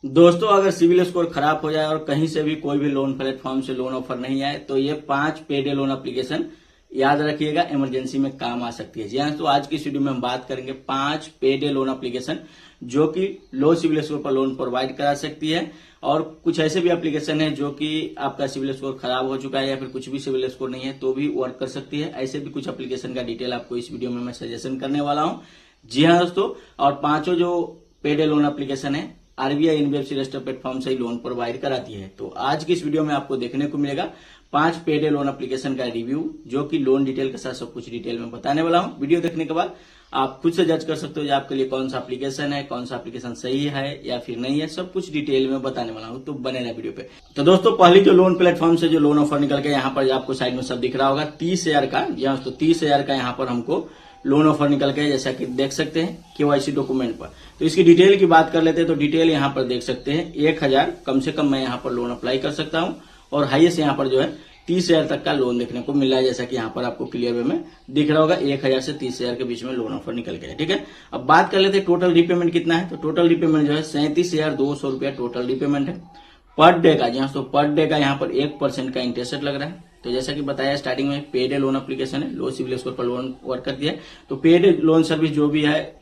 दोस्तों, अगर civil score खराब हो जाए और कहीं से भी कोई भी लोन प्लेटफॉर्म से लोन ऑफर नहीं आए तो ये 5 पेडे लोन एप्लीकेशन याद रखिएगा, इमरजेंसी में काम आ सकती है। जी हाँ, तो आज की इस वीडियो में हम बात करेंगे 5 पेडे लोन एप्लीकेशन जो कि लो सिविल स्कोर पर लोन प्रोवाइड करा सकती है। और कुछ ऐसे भी एप्लीकेशन है जो कि आपका सिविल स्कोर खराब हो चुका है या फिर कुछ भी सिविल स्कोर नहीं है तो भी वर्क कर सकती है। ऐसे भी कुछ एप्लीकेशन का डिटेल आपको इस वीडियो में मैं सजेशन करने वाला हूँ। जी हाँ दोस्तों, और पांचों जो पेडे लोन एप्लीकेशन है आरबीआई एनबीएफसी रजिस्टर प्लेटफॉर्म से ही लोन प्रोवाइड कराती है। तो आज की इस वीडियो में आपको देखने को मिलेगा 5 पेडे लोन एप्लीकेशन का रिव्यू, जो कि लोन डिटेल के साथ सब कुछ डिटेल में बताने वाला हूं। वीडियो देखने के बाद आप खुद से जज कर सकते हो कि आपके लिए कौन सा एप्लीकेशन है, कौन सा एप्लीकेशन सही है या फिर नहीं है, सब कुछ डिटेल में बताने वाला हूं। तो बने रहे वीडियो पे। तो दोस्तों, पहली जो लोन प्लेटफॉर्म से जो लोन ऑफर निकल के यहाँ पर आपको साइड में सब दिख रहा होगा 30,000 का। यहाँ तो 30,000 का यहाँ पर हमको लोन ऑफर निकल के, जैसा कि देख सकते हैं केवाईसी डॉक्यूमेंट पर। तो इसकी डिटेल की बात कर लेते हैं तो डिटेल यहाँ पर देख सकते हैं 1,000 कम से कम मैं यहाँ पर लोन अप्लाई कर सकता हूँ और हाईएस्ट यहाँ पर जो है 30,000 तक का लोन देखने को मिल रहा है, जैसा कि यहाँ पर आपको क्लियर वे में दिख रहा होगा। 1,000 से 30,000 के बीच में लोन ऑफर निकल गया। ठीक है, अब बात कर लेते हैं टोटल रीपेमेंट कितना है। तो टोटल रीपेमेंट जो है 37,200 रुपया टोटल रीपेमेंट है पर डे का। जहां तो पर डे का यहाँ पर 1% का इंटरेस्ट लग रहा है। तो जैसा कि बताया स्टार्टिंग में, पेड लोन एप्लीकेशन है, लो सिविल स्कोर पर लोन वर्क करती है। तो पेड लोन सर्विस जो भी है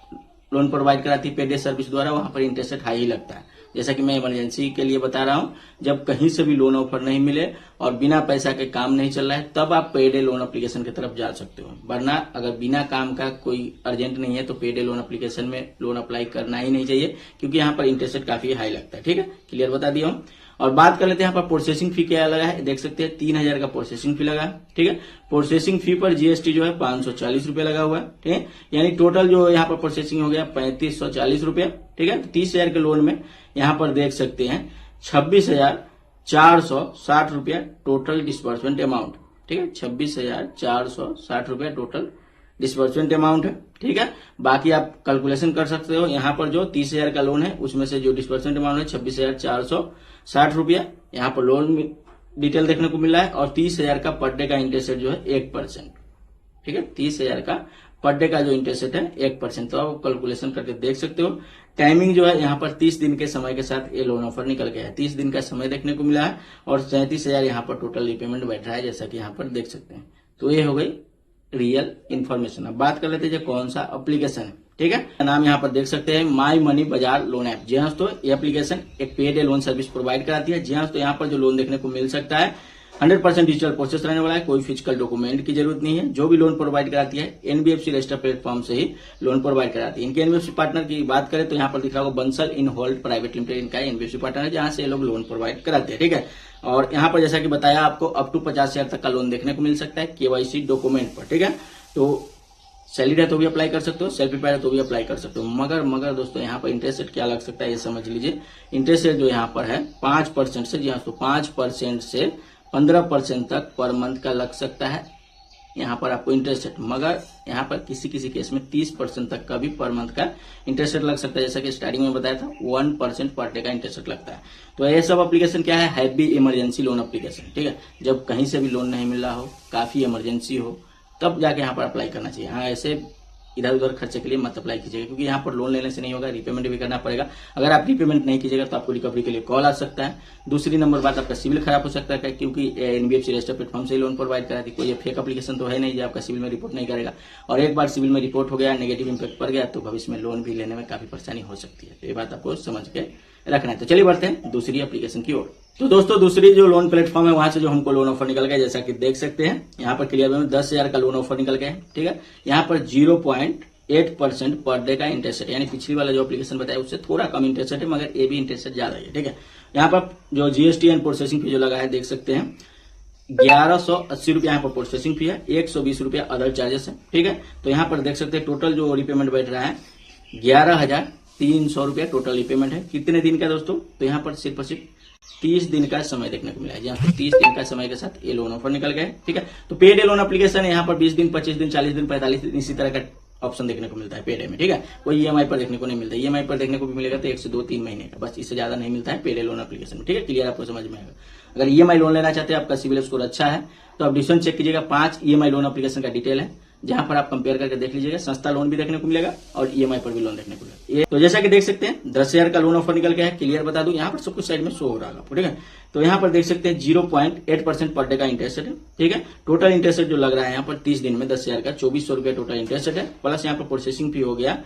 लोन प्रोवाइड कराती है पेड सर्विस द्वारा, वहां पर इंटरेस्ट हाई ही लगता है। जैसा कि मैं इमरजेंसी के लिए बता रहा हूं, जब कहीं से भी लोन ऑफर नहीं मिले और बिना पैसा के काम नहीं चल रहा है तब आप पेडे लोन एप्लीकेशन की तरफ जा सकते हो। वरना अगर बिना काम का कोई अर्जेंट नहीं है तो पेडे लोन एप्लीकेशन में लोन अप्लाई करना ही नहीं चाहिए, क्योंकि यहाँ पर इंटरेस्ट काफी हाई लगता है। ठीक है, क्लियर बता दिया हूं। और बात कर लेते हैं यहाँ पर प्रोसेसिंग फी क्या लगा है। देख सकते हैं 3,000 का प्रोसेसिंग फी लगा है। ठीक है, प्रोसेसिंग फी पर जीएसटी जो है 540 रुपया लगा हुआ है। ठीक है, यानी टोटल जो यहाँ पर प्रोसेसिंग हो गया 3540 रुपया। ठीक है, तो 30,000 के लोन में यहाँ पर देख सकते हैं 26,460 रुपया टोटल डिस्बर्समेंट अमाउंट। ठीक है, 26,460 रुपया टोटल डिस्बर्समेंट अमाउंट है। ठीक है, बाकी आप कैलकुलेशन कर सकते हो। यहाँ पर जो 30,000 का लोन है उसमें से जो डिस्बर्समेंट अमाउंट है 26,460 रुपया यहाँ पर लोन डिटेल देखने को मिला है। और 30,000 का पर डे का इंटरेस्ट जो है 1%। ठीक है, 30,000 का पर डे का जो इंटरेस्ट है 1%। तो आप कैलकुलेशन करके देख सकते हो। टाइमिंग जो है यहाँ पर 30 दिन के समय के साथ ये लोन ऑफर निकल गया है। 30 दिन का समय देखने को मिला है और 37,000 यहाँ पर टोटल रिपेमेंट बैठ रहा है, जैसा कि यहाँ पर देख सकते हैं। तो ये हो गई रियल इन्फॉर्मेशन। अब बात कर लेते हैं कौन सा एप्लीकेशन है। ठीक है, नाम यहाँ पर देख सकते हैं माई मनी बाजार लोन ऐप। जी हाँ, तो ये एप्लीकेशन एक पेड लोन सर्विस प्रोवाइड कराती है। जी हाँ, तो यहाँ पर जो लोन देखने को मिल सकता है 100% डिजिटल प्रोसेस रहने वाला है, कोई फिजिकल डॉक्यूमेंट की जरूरत नहीं है। जो भी लोन प्रोवाइड कराती है एनबीएफसी रजिस्टर प्लेटफॉर्म से ही लोन प्रोवाइड कराती है। इनके एनबीएफसी पार्टनर की बात करें तो यहाँ पर दिख रहा होगा बंसल इन होल्ड प्राइवेट लिमिटेड, इनका एनबीएफसी पार्टनर है जहां से ये लोग लोन प्रोवाइड कराते हैं। ठीक है, और यहाँ पर जैसा कि बताया आपको अप टू 50,000 तक का लोन देखने को मिल सकता है केवाईसी डॉक्यूमेंट पर। ठीक है, तो सैलरी है तो भी अप्लाई कर सकते हो, सेल्फ प्रिपेयर है तो भी अप्लाई कर सकते हो। मगर दोस्तों यहाँ पर इंटरेस्ट रेट क्या लग सकता है ये समझ लीजिए। इंटरेस्ट रेट जो यहाँ पर है 5% से, जी हाँ, तो 5% से 15% तक पर मंथ का लग सकता है यहाँ पर आपको इंटरेस्ट रेट। मगर यहाँ पर किसी किसी केस में 30% तक का भी पर मंथ का इंटरेस्ट रेट लग सकता है, जैसा कि स्टार्टिंग में बताया था 1% पर डे का इंटरेस्ट रेट लगता है। तो ये सब एप्लीकेशन क्या है, हैवी इमरजेंसी लोन एप्लीकेशन। ठीक है, जब कहीं से भी लोन नहीं मिल रहा हो, काफी इमरजेंसी हो, तब जाके यहाँ पर अप्लाई करना चाहिए। हाँ, ऐसे इधर उधर खर्चे के लिए मत अप्लाई कीजिएगा, क्योंकि यहाँ पर लोन लेने से नहीं होगा, रिपेमेंट भी करना पड़ेगा। अगर आप रिपेमेंट नहीं कीजिएगा तो आपको रिकवरी के लिए कॉल आ सकता है। दूसरी नंबर बात, आपका सिविल खराब हो सकता है, क्योंकि एनबीएफसी रजिस्टर प्लेटफॉर्म से ही लोन प्रोवाइड कराती है। कोई फेक एप्लीकेशन तो है नहीं जो आपका सिविल में रिपोर्ट नहीं करेगा। और एक बार सिविल में रिपोर्ट हो गया, नेगेटिव इंपैक्ट पड़ गया, तो भविष्य में लोन भी लेने में काफी परेशानी हो सकती है। तो ये बात आपको समझ के रखना है। तो चलिए बढ़ते हैं दूसरी एप्लीकेशन की ओर। तो दोस्तों, दूसरी जो लोन प्लेटफॉर्म है वहां से जो हमको लोन ऑफर निकल गया, जैसा कि देख सकते हैं यहाँ पर क्लियर में 10,000 का लोन ऑफर निकल गया है। ठीक है, यहाँ पर 0.8% पर डे का इंटरेस्ट है, यानी पिछली वाला जो एप्लीकेशन बताया उससे थोड़ा कम इंटरेस्ट है, मगर ये भी इंटरेस्ट ज्यादा है। ठीक है, यहाँ पर जो जीएसटी एंड प्रोसेसिंग फी जो लगा है देख सकते हैं 1,180 रुपया यहाँ पर प्रोसेसिंग फी है, 120 रुपया अदर चार्जेस है। ठीक है, तो यहाँ पर देख सकते हैं टोटल जो रिपेमेंट बैठ रहा है 11,300 रुपया टोटल रिपेमेंट है। कितने दिन का दोस्तों, तो यहाँ पर सिर्फ और सिर्फ 30 दिन का समय देखने को मिला है। जहाँ 30 दिन का समय के साथ ये लोन ऑफर निकल गए। ठीक है, तो पेड लोन एप्लीकेशन है, यहाँ पर 20 दिन, 25 दिन, 40 दिन, 45 दिन इसी तरह का ऑप्शन देखने को मिलता है पेडे में। ठीक है, कोई ईएमआई पर देखने को नहीं मिलता। ईएमआई पर देखने को भी मिलेगा तो 1 से 2-3 महीने का, बस इससे ज्यादा नहीं मिलता है पेडे लोन एप्लीकेशन में। ठीक है, क्लियर आपको समझ में आएगा। अगर ईएमआई लोन लेना चाहते हैं, आपका सिविल स्कोर अच्छा है, तो आप डिस्क्रिप्शन चेक कीजिएगा। 5 ईएमआई लोन एप्लीकेशन का डिटेल है, जहां पर आप कंपेयर करके देख लीजिएगा, सस्ता लोन भी देखने को मिलेगा और ईएमआई पर भी लोन देखने को मिलेगा। ये तो जैसा कि देख सकते हैं 10,000 का लोन ऑफर निकल गया है। क्लियर बता दूं, यहाँ पर सब कुछ साइड में शो हो रहा है आपको, ठीक है। तो यहाँ पर देख सकते हैं 0.8% पर डे का इंटरेस्ट है, ठीक है। टोटल इंटरेस्ट जो लग रहा है यहाँ पर 30 दिन में 10,000 का 2400 रुपया टोटल इंटरेस्ट है, प्लस यहाँ पर प्रोसेसिंग फी हो गया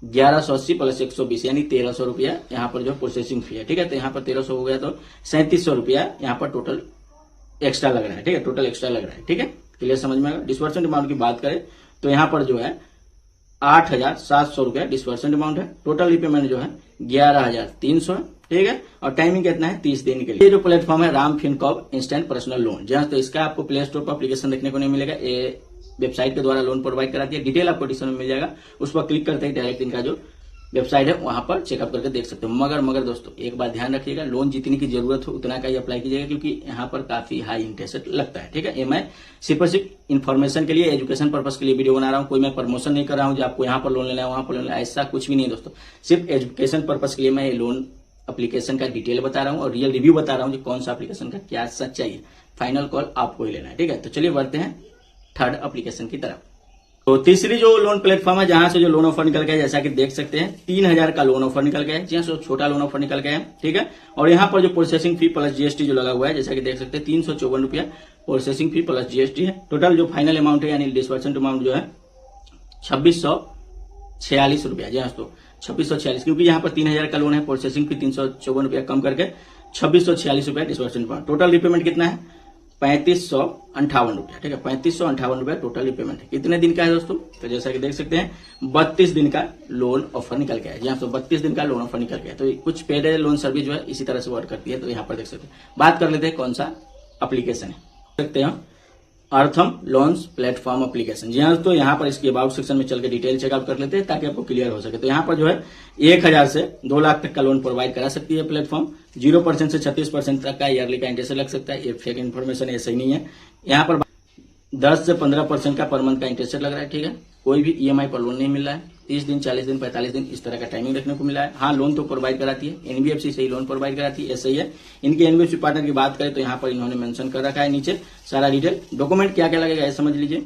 1180 प्लस 120 यानी 1300 रुपया यहाँ पर जो प्रोसेसिंग फी है, ठीक है। तो यहाँ पर 1300 हो गया तो 3700 रुपया यहाँ पर टोटल एक्स्ट्रा लग रहा है, ठीक है। टोटल एक्स्ट्रा लग रहा है, ठीक है। क्लियर समझ में आएगा। डिस्बर्समेंट अमाउंट की बात करें तो यहाँ पर जो है 8,700 रुपया डिस्बर्समेंट अमाउंट है। टोटल रिपेमेंट जो है 11,300 है, ठीक है। और टाइमिंग कितना है 30 दिन के लिए। ये जो प्लेटफॉर्म है Ram Fincorp instant personal loan, जहां तो इसका आपको प्ले स्टोर पर एप्लीकेशन देखने को नहीं मिलेगा, ये वेबसाइट के द्वारा लोन प्रोवाइड कराती है। डिटेल आपको डिस्क्रिप्शन में मिल जाएगा, उस पर क्लिक करते ही डायरेक्ट इनका जो वेबसाइट है वहां पर चेकअप करके देख सकते हो। मगर दोस्तों एक बात ध्यान रखिएगा, लोन जितनी की जरूरत हो उतना का ही अप्लाई कीजिएगा, क्योंकि यहाँ पर काफी हाई इंटरेस्ट लगता है, ठीक है। ये मैं सिर्फ और सिर्फ इन्फॉर्मेशन के लिए, एजुकेशन पर्पज के लिए वीडियो बना रहा हूँ, कोई मैं प्रमोशन नहीं कर रहा हूँ जो आपको यहाँ पर लोन लेना है वहां पर लोन लेना है, ऐसा कुछ भी नहीं दोस्तों। सिर्फ एजुकेशन पर्पज के लिए मैं लोन एप्लीकेशन का डिटेल बता रहा हूँ और रियल रिव्यू बता रहा हूँ कि कौन सा एप्लीकेशन का क्या सच्चाई है। फाइनल कॉल आपको ही लेना है, ठीक है। तो चलिए बढ़ते हैं थर्ड एप्लीकेशन की तरफ। तो तीसरी जो लोन प्लेटफॉर्म है जहां से जो लोन ऑफर निकल गया, जैसा कि देख सकते हैं 3,000 का लोन ऑफर निकल गया है, जहां से छोटा लोन ऑफर निकल गया है, ठीक है। और यहाँ पर जो प्रोसेसिंग फी प्लस जीएसटी जो लगा हुआ है, जैसा कि देख सकते हैं 354 रुपया प्रोसेसिंग फी प्लस जीएसटी है। टोटल जो फाइनल अमाउंट है यानी डिस्बर्समेंट अमाउंट जो है 2646 रुपया, जी हाँ दोस्तों 2646, क्योंकि यहाँ पर 3,000 का लोन है, प्रोसेसिंग फी 354 रुपया कम करके 2646 रुपया डिस्बर्समेंट अमाउंट। टोटल रिपेमेंट कितना है 3558 रुपया, ठीक है। 3558 रुपया टोटल रिपेमेंट है। कितने दिन का है दोस्तों, तो जैसा कि देख सकते हैं 32 दिन का लोन ऑफर निकल गया है, जहां तो 32 दिन का लोन ऑफर निकल गया है। तो कुछ पेड लोन सर्विस जो है इसी तरह से वर्क करती है। तो यहाँ पर देख सकते हैं, बात कर लेते हैं कौन सा एप्लीकेशन है, देखते हैं अर्थम लोन्स प्लेटफॉर्म एप्लीकेशन। जी हाँ तो यहाँ पर इसके अबाउट सेक्शन में चल के डिटेल चेकअप कर लेते हैं ताकि आपको क्लियर हो सके। तो यहाँ पर जो है 1,000 से 2 लाख तक का लोन प्रोवाइड करा सकती है प्लेटफॉर्म। 0% से 36% तक का ईयरली का इंटरेस्ट लग सकता है। ये फेक इन्फॉर्मेशन है, सही नहीं है। यहाँ पर 10 से 15% का पर मंथ का इंटरेस्ट लग रहा है, ठीक है। कोई भी ईएमआई पर लोन नहीं मिल रहा है। 30 दिन, 40 दिन, 45 दिन इस तरह का टाइमिंग देखने को मिला है। हाँ लोन तो प्रोवाइड कराती है, एनबीएफसी से ही लोन प्रोवाइड कराती है, ऐसा ही है। इनके एनबीएफसी पार्टनर की बात करें तो यहाँ पर इन्होंने मेंशन कर रखा है नीचे सारा डिटेल। डॉक्यूमेंट क्या क्या लगेगा ये समझ लीजिए।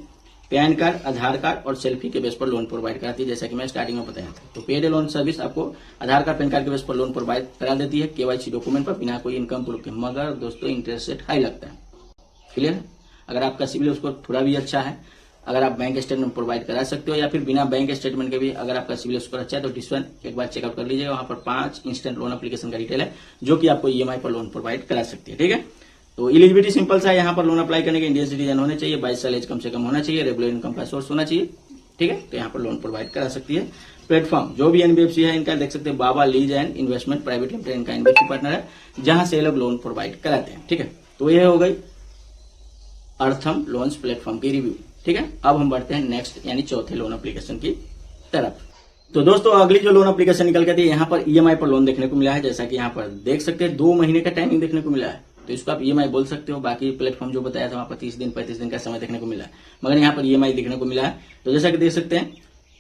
पैन कार्ड, आधार कार्ड और सेल्फी के बेस पर लोन प्रोवाइड कराती है, जैसा कि मैं स्टार्टिंग में बताया था। तो पेड लोन सर्विस आपको आधार कार्ड, पैन कार्ड के बेस पर लोन प्रोवाइड करा देती है, केवाईसी डॉक्यूमेंट पर बिना कोई इनकम प्रूफ के। मगर दोस्तों इंटरेस्ट रेट हाई लगता है, क्लियर। अगर आपका सिविल उसको थोड़ा भी अच्छा है, अगर आप बैंक स्टेटमेंट प्रोवाइड करा सकते हो, या फिर बिना बैंक स्टेटमेंट के भी अगर आपका सिविल स्कोर अच्छा है तो डिस्वन एक बार चेकआउट कर लीजिएगा। वहां पर 5 इंस्टेंट लोन एप्लीकेशन का डिटेल है जो कि आपको ईएमआई पर लोन प्रोवाइड करा सकती है, ठीक है। तो एलिजिबिलिटी सिंपल सा है, यहाँ पर लोन अप्लाई करने के इंडियन सिटीजन होने चाहिए, 22 साल एज कम से कम होना चाहिए, रेगुलर इनकम का सोर्स होना चाहिए, ठीक है। तो यहाँ पर लोन प्रोवाइड करा सकती है। प्लेटफॉर्म जो भी एनबीएफसी है इनका देख सकते हैं, Baba lease and investment private limited इनका एनबीएफसी पार्टनर है, जहां से लोग लोन प्रोवाइड कराते हैं, ठीक है। तो ये हो गई अर्थम लोन्स प्लेटफॉर्म की रिव्यू, ठीक है। अब हम बढ़ते हैं नेक्स्ट यानी चौथे लोन एप्लीकेशन की तरफ। तो दोस्तों अगली जो लोन एप्लीकेशन निकल के थी, यहाँ पर ईएमआई पर लोन देखने को मिला है, जैसा कि यहाँ पर देख सकते हैं 2 महीने का टाइमिंग देखने को मिला है। तो इसको आप ईएमआई बोल सकते हो। बाकी प्लेटफॉर्म जो बताया था वहां पर 30 दिन 35 दिन का समय देखने को मिला है, मगर यहाँ पर ईएमआई देखने को मिला है। तो जैसा कि देख सकते हैं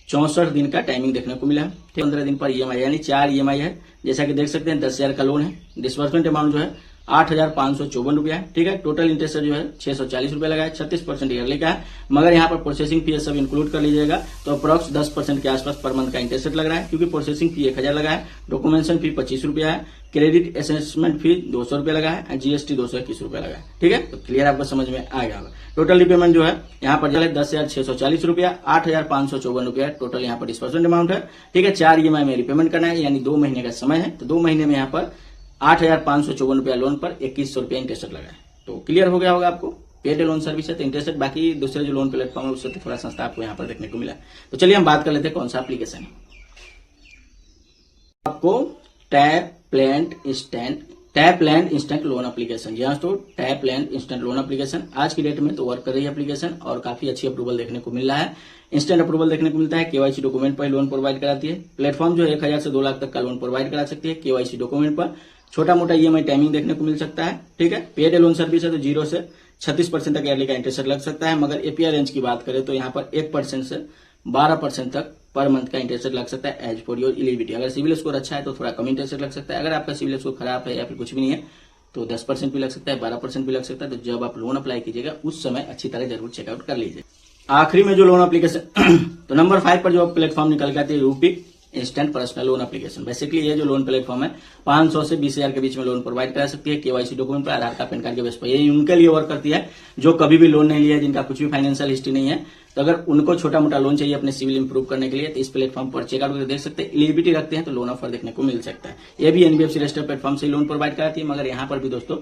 64 दिन का टाइमिंग देखने को मिला है, 15 दिन पर ईएमआई यानी 4 ईएमआई है। जैसा कि देख सकते हैं 10,000 का लोन है। डिस्बर्समेंट अमाउंट जो है 8,554 रुपया है, ठीक है। टोटल इंटरेस्ट जो है 640 रुपया लगा है, 36% ईयरली का है। मगर यहाँ पर प्रोसेसिंग फी सब इंक्लूड कर लीजिएगा तो अप्रॉक्स 10% के आसपास पर मंथ का इंटरेस्ट लग रहा है, क्योंकि प्रोसेसिंग फी 1,000 लगा है, डॉक्यूमेंटेशन फी 25 रुपया है, क्रेडिट असेसमेंट फी 200 रुपया लगा है, जीएसटी 221 रुपया लगा है, ठीक है। तो क्लियर आपको समझ में आ गया होगा। टोटल रिपेमेंट जो है यहाँ पर 10,640 रुपया, 8,554 रुपया टोटल यहाँ पर डिस्बर्समेंट अमाउंट है, ठीक है। 4 ईएमआई में रिपेमेंट करना है, यानी 2 महीने का समय है। तो 2 महीने में यहाँ पर 8,554 रुपया लोन पर 2100 रुपया इंटरेस्ट लगा है। तो क्लियर हो गया होगा आपको। पेड लोन सर्विस है तो इंटरेस्ट, बाकी दूसरे जो लोन प्लेटफॉर्म है उससे तो थोड़ा सस्ता आपको यहाँ पर देखने को मिला। तो चलिए हम बात कर लेते हैं कौन सा एप्लीकेशन है। आपको tap land instant loan application, जी हाँ तो tap land instant loan application आज की डेट में तो वर्क कर रही है एप्लीकेशन, और काफी अच्छी अप्रूवल देखने को मिल रहा है। इंस्टेंट अप्रूवल देखने को मिलता है, केवाईसी डॉक्यूमेंट पर लोन प्रोवाइड कराती है। प्लेटफॉर्म जो 1,000 से 2 लाख तक का लोन प्रोवाइड करा सकती है, केवाईसी डॉक्यूमेंट पर। छोटा मोटा ईएमआई टाइमिंग देखने को मिल सकता है, ठीक है। पेड लोन सर्विस है तो 0 से 36% तक ईयरली का इंटरेस्ट लग सकता है। मगर एपीआर रेंज की बात करें तो यहाँ पर 1% से 12% तक पर मंथ का इंटरेस्ट लग सकता है एज फॉर योर एलिजिबिलिटी। अगर सिविल स्कोर अच्छा है तो थोड़ा कम इंटरेस्ट लग सकता है। अगर आपका सिविल स्कोर खराब है या फिर कुछ भी नहीं है तो 10% भी लग सकता है, 12% भी लग सकता है। तो जब आप लोन अप्लाई कीजिएगा उस समय अच्छी तरह जरूर चेकआउट कर लीजिए। आखिरी में जो लोन एप्लीकेशन तो नंबर 5 पर जो प्लेटफॉर्म निकल के आती है UP instant personal loan application. Basically ये जो लोन प्लेटफॉर्म है 500 से 20,000 के बीच में लोन प्रोवाइड करा सकती है केवाईसी डॉक्यूमेंट पर, आधार कार्ड, पैन कार्ड के बेस पर। ये उनके लिए वर्क करती है जो कभी भी लोन नहीं लिया है, जिनका कुछ भी फाइनेंशियल हिस्ट्री नहीं है। तो अगर उनको छोटा मोटा लोन चाहिए अपने सिविल इंप्रूव करने के लिए तो इस प्लेटफॉर्म पर चेकआउट करके देख सकते हैं। एलिजिबिलिटी रखते हैं तो लोन ऑफर देखने को मिल सकता है। ये भी एनबीएफसी रजिस्टर्ड प्लेटफॉर्म से लोन प्रोवाइड कराती है, मगर यहाँ पर भी दोस्तों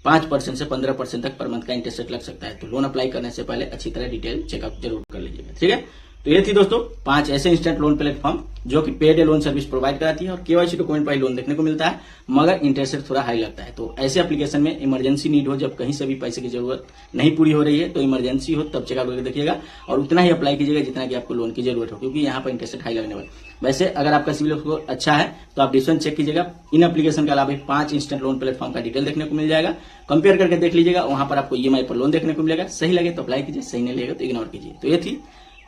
5% से 15% तक पर मंथ का इंटरेस्ट रेट लग सकता है। तो लोन अप्लाई करने से पहले अच्छी तरह डिटेल चेकअप जरूर कर लीजिएगा, ठीक है। तो ये थी दोस्तों 5 ऐसे इंस्टेंट लोन प्लेटफॉर्म जो कि पेड लोन सर्विस प्रोवाइड कराती है और केवाईसी डॉक्यूमेंट पर लोन देखने को मिलता है, मगर इंटरेस्ट रेट थोड़ा हाई लगता है। तो ऐसे एप्लीकेशन में इमरजेंसी नीड हो, जब कहीं से भी पैसे की जरूरत नहीं पूरी हो रही है, तो इमरजेंसी हो तब चेकआउट करके देखिएगा और उतना ही अप्लाई कीजिएगा जितना कि आपको लोन की जरूरत हो, क्योंकि यहाँ पर इंटरेस्ट रेट हाई लगने वाला। वैसे अगर आपका सिविल स्कोर अच्छा है तो आप डिस्काउंट चेक कीजिएगा। इन एप्लीकेशन के अलावा 5 इंस्टेंट लोन प्लेटफॉर्म का डिटेल देखने को मिल जाएगा, कंपेयर करके देख लीजिएगा। वहां पर आपको ईएमआई पर लोन देखने को मिलेगा। सही लगे तो अप्लाई कीजिए, सही नहीं लगेगा तो इग्नोर कीजिए। तो ये थी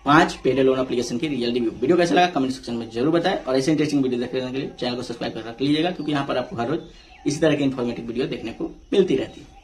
5 पेड लोन एप्लीकेशन की रियल रिव्यू। वीडियो कैसा लगा कमेंट सेक्शन में जरूर बताएं और ऐसे इंटरेस्टिंग वीडियो देखने के लिए चैनल को सब्सक्राइब कर रख लीजिएगा, क्योंकि यहाँ पर आपको हर रोज इसी तरह की इन्फॉर्मेटिव वीडियो देखने को मिलती रहती है।